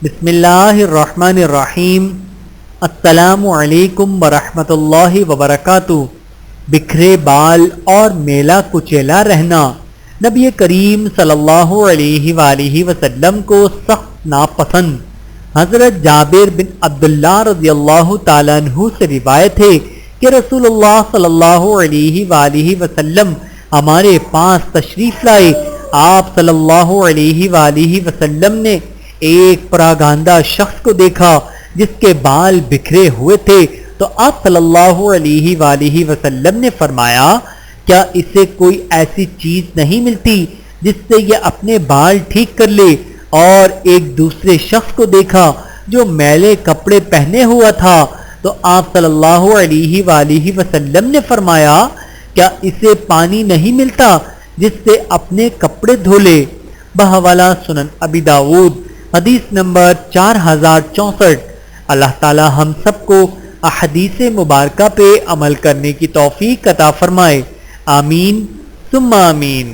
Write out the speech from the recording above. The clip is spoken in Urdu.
بسم اللہ الرحمن الرحیم۔ السلام علیکم ورحمۃ اللہ وبرکاتہ۔ بکھرے بال اور میلا کچیلا رہنا نبی کریم صلی اللہ علیہ وآلہ وسلم کو سخت ناپسند۔ حضرت جابر بن عبداللہ رضی اللہ تعالیٰ عنہ سے روایت ہے کہ رسول اللہ صلی اللہ علیہ وآلہ وسلم ہمارے پاس تشریف لائے۔ آپ صلی اللہ علیہ وآلہ وسلم نے ایک پراگندہ شخص کو دیکھا جس کے بال بکھرے ہوئے تھے، تو آپ صلی اللہ علیہ وآلہ وسلم نے فرمایا، کیا اسے کوئی ایسی چیز نہیں ملتی جس سے یہ اپنے بال ٹھیک کر لے؟ اور ایک دوسرے شخص کو دیکھا جو میلے کپڑے پہنے ہوا تھا، تو آپ صلی اللہ علیہ وآلہ وسلم نے فرمایا، کیا اسے پانی نہیں ملتا جس سے اپنے کپڑے دھو لے؟ بحوالہ سنن ابی داؤد، حدیث نمبر 4064۔ اللہ تعالی ہم سب کو احادیث مبارکہ پہ عمل کرنے کی توفیق عطا فرمائے، آمین ثم آمین۔